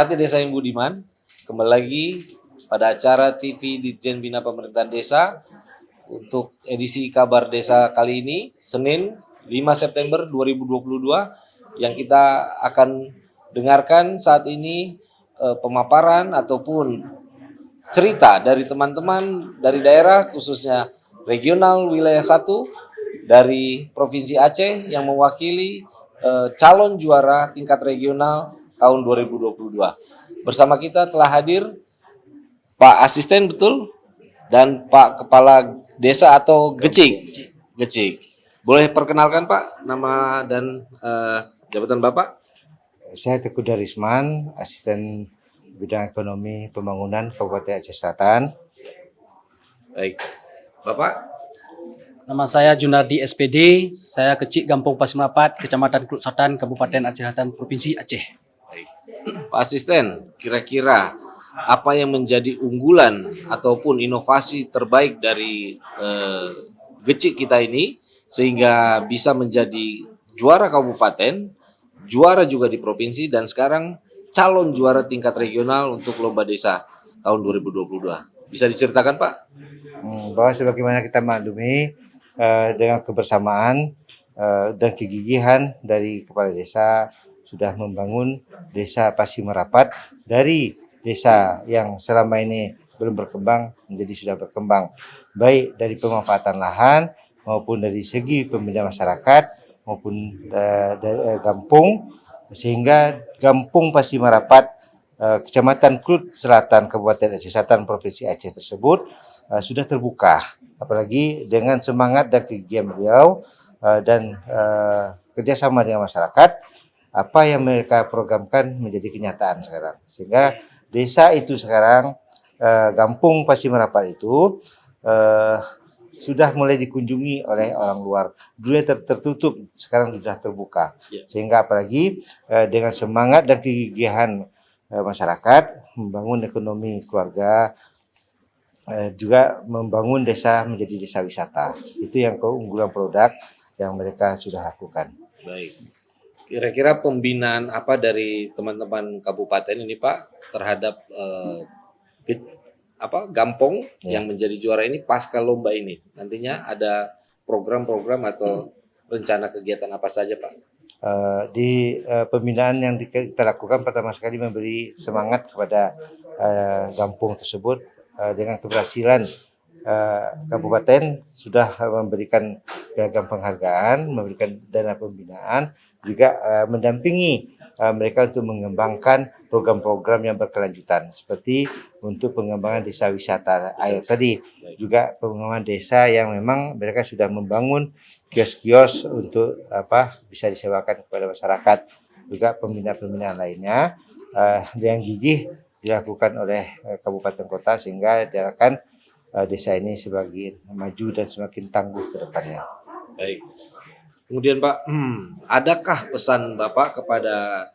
Pemerhati Desa yang budiman, kembali lagi pada acara TV Ditjen Bina Pemerintahan Desa untuk edisi Kabar Desa kali ini, Senin 5 September 2022, yang kita akan dengarkan saat ini pemaparan ataupun cerita dari teman-teman dari daerah, khususnya regional wilayah 1 dari Provinsi Aceh yang mewakili calon juara tingkat regional tahun 2022. Bersama kita telah hadir Pak Asisten, betul, dan Pak Kepala Desa atau Gecik. Boleh perkenalkan Pak nama dan jabatan Bapak? Saya Teguh Darisman, Asisten Bidang Ekonomi Pembangunan Kabupaten Aceh Selatan. Baik, Bapak? Nama saya Junardi SPD, saya Kecik Gampung Pasir Merapat, Kecamatan Kluk Selatan, Kabupaten Aceh Selatan, Provinsi Aceh. Baik. Pak Asisten, kira-kira apa yang menjadi unggulan ataupun inovasi terbaik dari Gecik kita ini sehingga bisa menjadi juara kabupaten, juara juga di provinsi, dan sekarang calon juara tingkat regional untuk Lomba Desa tahun 2022. Bisa diceritakan Pak? Bahwa sebagaimana kita maklumi dengan kebersamaan dan kegigihan dari Kepala Desa sudah membangun Desa Pasir Merapat dari desa yang selama ini belum berkembang menjadi sudah berkembang, baik dari pemanfaatan lahan maupun dari segi pembinaan masyarakat maupun dari Gampung, sehingga Gampung Pasir Merapat Kecamatan Kluk Selatan Kabupaten Aceh Selatan Provinsi Aceh tersebut sudah terbuka, apalagi dengan semangat dan kegigihan beliau dan kerjasama dengan masyarakat. Apa yang mereka programkan menjadi kenyataan sekarang, sehingga desa itu sekarang Gampung Pasir Merapat itu sudah mulai dikunjungi oleh orang luar. Dulunya tertutup, sekarang sudah terbuka. Sehingga apalagi dengan semangat dan kegigihan masyarakat membangun ekonomi keluarga, juga membangun desa menjadi desa wisata. Itu yang keunggulan produk yang mereka sudah lakukan. Baik. Kira-kira pembinaan apa dari teman-teman kabupaten ini Pak terhadap Gampong yang menjadi juara ini pasca lomba ini? Nantinya ada program-program atau rencana kegiatan apa saja Pak? Di pembinaan yang kita lakukan, pertama sekali memberi semangat kepada Gampung tersebut dengan keberhasilan kabupaten sudah memberikan piagam penghargaan, memberikan dana pembinaan, juga mendampingi mereka untuk mengembangkan program-program yang berkelanjutan seperti untuk pengembangan desa wisata air tadi, juga pengembangan desa yang memang mereka sudah membangun kios-kios untuk bisa disewakan kepada masyarakat, juga pembinaan-pembinaan lainnya yang gigih dilakukan oleh kabupaten kota sehingga diharapkan desa ini sebagai maju dan semakin tangguh ke depannya. Baik. Kemudian Pak, adakah pesan Bapak kepada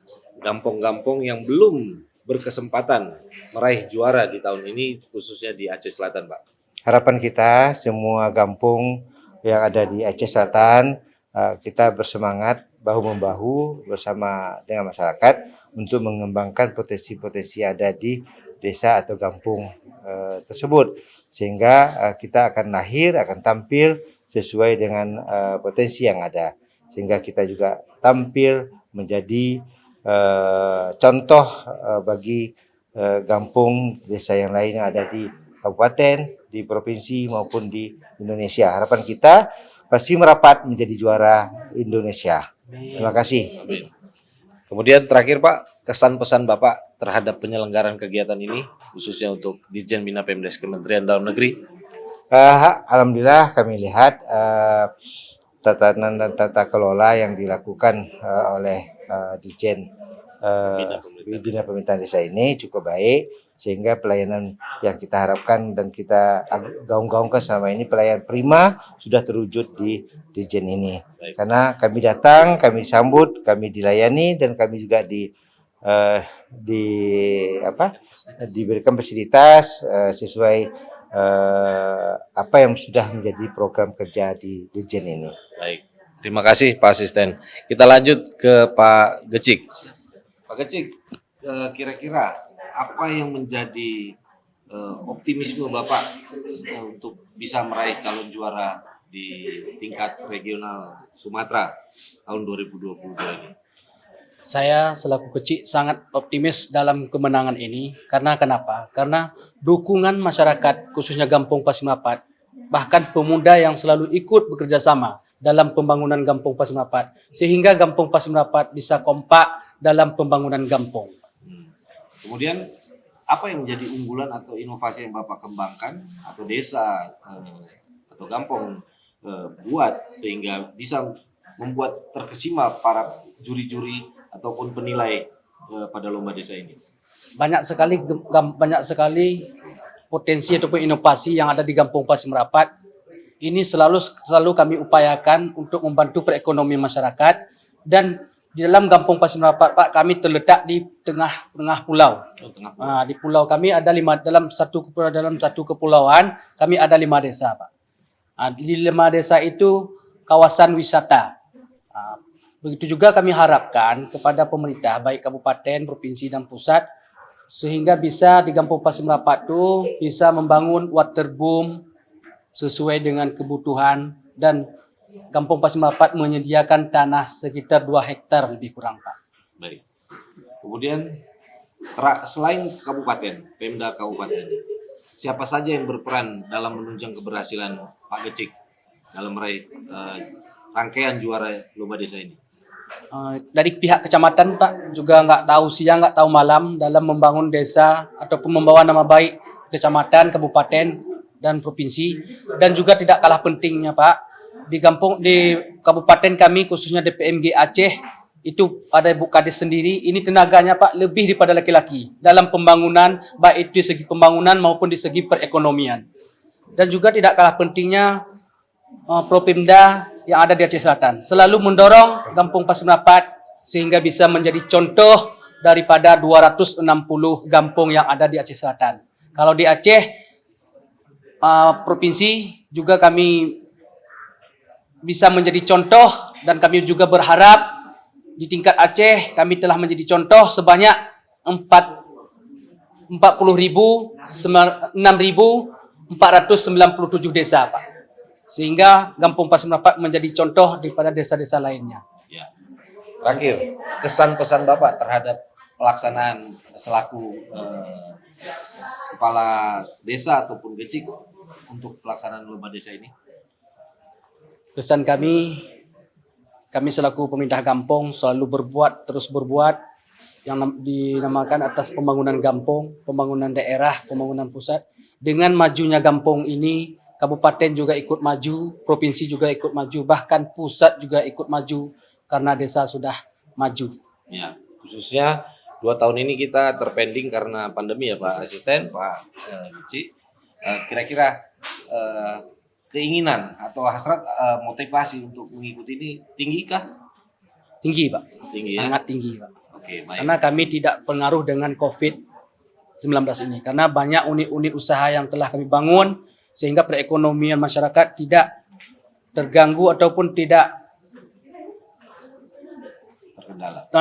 gampong-gampong yang belum berkesempatan meraih juara di tahun ini, khususnya di Aceh Selatan Pak? Harapan kita semua gampung yang ada di Aceh Selatan, kita bersemangat bahu-membahu bersama dengan masyarakat untuk mengembangkan potensi-potensi ada di desa atau gampung tersebut, sehingga kita akan lahir, akan tampil sesuai dengan potensi yang ada, sehingga kita juga tampil menjadi contoh bagi gampung desa yang lain yang ada di kabupaten, di provinsi maupun di Indonesia. Harapan kita Pasir Merapat menjadi juara Indonesia. Terima kasih. Amin. Kemudian terakhir Pak, kesan pesan Bapak terhadap penyelenggaraan kegiatan ini, khususnya untuk Ditjen Bina Pemdes Kementerian Dalam Negeri. Alhamdulillah kami lihat tatanan dan tata kelola yang dilakukan oleh Ditjen Bina Pemerintahan Desa ini cukup baik, sehingga pelayanan yang kita harapkan dan kita gaung-gaungkan selama ini, pelayanan prima, sudah terwujud di Ditjen ini. Baik. Karena kami datang, kami sambut, kami dilayani, dan kami juga diberikan fasilitas sesuai apa yang sudah menjadi program kerja di Ditjen ini. Baik, terima kasih Pak Asisten. Kita lanjut ke Pak Gecik. Pak Gecik, kira-kira apa yang menjadi optimisme Bapak untuk bisa meraih calon juara di tingkat regional Sumatera tahun 2022 ini? Saya selaku kecil sangat optimis dalam kemenangan ini. Karena kenapa? Karena dukungan masyarakat khususnya Gampong Pasimrapat, bahkan pemuda yang selalu ikut bekerja sama dalam pembangunan Gampong Pasimrapat, sehingga Gampong Pasimrapat bisa kompak dalam pembangunan Gampong. Kemudian apa yang menjadi unggulan atau inovasi yang Bapak kembangkan atau desa atau Gampong buat sehingga bisa membuat terkesima para juri-juri ataupun penilai pada lomba desa ini? Banyak sekali potensi ataupun inovasi yang ada di Gampong Pasimrapat. Ini selalu kami upayakan untuk membantu perekonomian masyarakat, dan di dalam Gampong Pasimrapat, Pak, kami terletak di tengah pulau. Di pulau kami ada dalam satu kepulauan kami ada 5 desa, Pak. Di 5 desa itu kawasan wisata. Begitu juga kami harapkan kepada pemerintah baik kabupaten, provinsi dan pusat, sehingga bisa di Gampong Pasimrapat itu bisa membangun waterboom sesuai dengan kebutuhan, dan Gampong Pasimrapat menyediakan tanah sekitar 2 hektar lebih kurang, Pak. Baik. Kemudian selain kabupaten, Pemda kabupaten, siapa saja yang berperan dalam menunjang keberhasilan Pak Gecik dalam meraih rangkaian juara lomba desa ini? Dari pihak kecamatan, Pak, juga nggak tahu siang nggak tahu malam dalam membangun desa ataupun membawa nama baik kecamatan, kabupaten dan provinsi. Dan juga tidak kalah pentingnya, Pak, di kabupaten kami khususnya DPMG Aceh itu ada Ibu Kades sendiri. Ini tenaganya, Pak, lebih daripada laki-laki dalam pembangunan, baik itu di segi pembangunan maupun di segi perekonomian. Dan juga tidak kalah pentingnya Propemda yang ada di Aceh Selatan selalu mendorong Gampong Pasimrapat sehingga bisa menjadi contoh daripada 260 gampong yang ada di Aceh Selatan. Kalau di Aceh provinsi juga kami bisa menjadi contoh, dan kami juga berharap di tingkat Aceh kami telah menjadi contoh sebanyak 6.497 desa, Pak. Sehingga Gampong Pasimrapat menjadi contoh daripada desa-desa lainnya. Ya. Terakhir, kesan pesan Bapak terhadap pelaksanaan selaku kepala desa ataupun Gecik untuk pelaksanaan lomba desa ini? Kesan kami selaku pemerintah Gampong selalu terus berbuat yang dinamakan atas pembangunan Gampong, pembangunan daerah, pembangunan pusat. Dengan majunya Gampong ini, kabupaten juga ikut maju, provinsi juga ikut maju, bahkan pusat juga ikut maju karena desa sudah maju. Ya, khususnya 2 tahun ini kita terpending karena pandemi ya Pak Asisten, Pak Gecik. Kira-kira keinginan atau hasrat motivasi untuk mengikuti ini tinggi kah? Tinggi, Pak. Tinggi, sangat ya? Tinggi, Pak. Oke, baik. Karena kami tidak pengaruh dengan COVID-19 ini. Karena banyak unit-unit usaha yang telah kami bangun, sehingga perekonomian masyarakat tidak terganggu ataupun tidak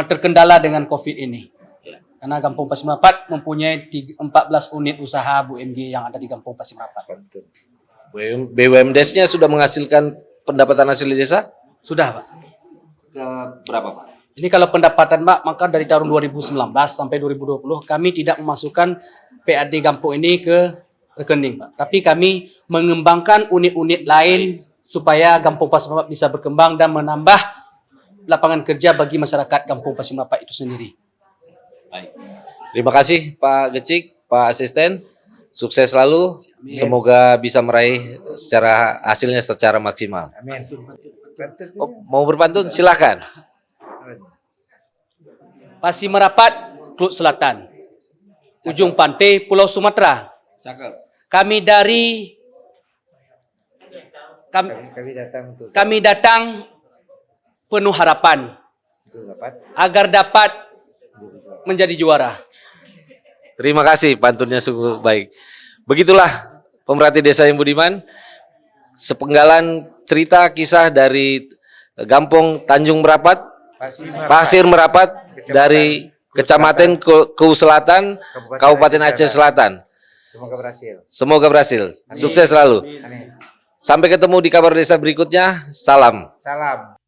terkendala dengan COVID ini. Ya. Karena Gampong Pasimrapat mempunyai 14 unit usaha BUMD yang ada di Gampong Pasimrapat. BUMDes-nya sudah menghasilkan pendapatan hasil desa? Sudah, Pak. Berapa, Pak? Ini kalau pendapatan, Pak, maka dari tahun 2019 sampai 2020 kami tidak memasukkan PAD Gampong ini ke rekening, Pak. Tapi kami mengembangkan unit-unit lain supaya Gampong Pasimrapat bisa berkembang dan menambah lapangan kerja bagi masyarakat Gampong Pasimrapat itu sendiri. Baik. Terima kasih Pak Gecik, Pak Asisten. Sukses selalu. Semoga bisa meraih hasilnya secara maksimal. Amin. Mau berpantun silakan. Pasimrapat, Kluk Selatan. Ujung pantai Pulau Sumatera. Cakep. Kami datang penuh harapan agar dapat menjadi juara. Terima kasih, pantunnya sungguh baik. Begitulah pemerhati desa yang budiman, sepenggalan cerita kisah dari Gampong Tanjung Merapat, Pasir Merapat dari Kecamatan Keu Selatan, Kabupaten Aceh Selatan. Semoga berhasil. Semoga berhasil. Sukses selalu. Amin. Sampai ketemu di kabar desa berikutnya. Salam. Salam.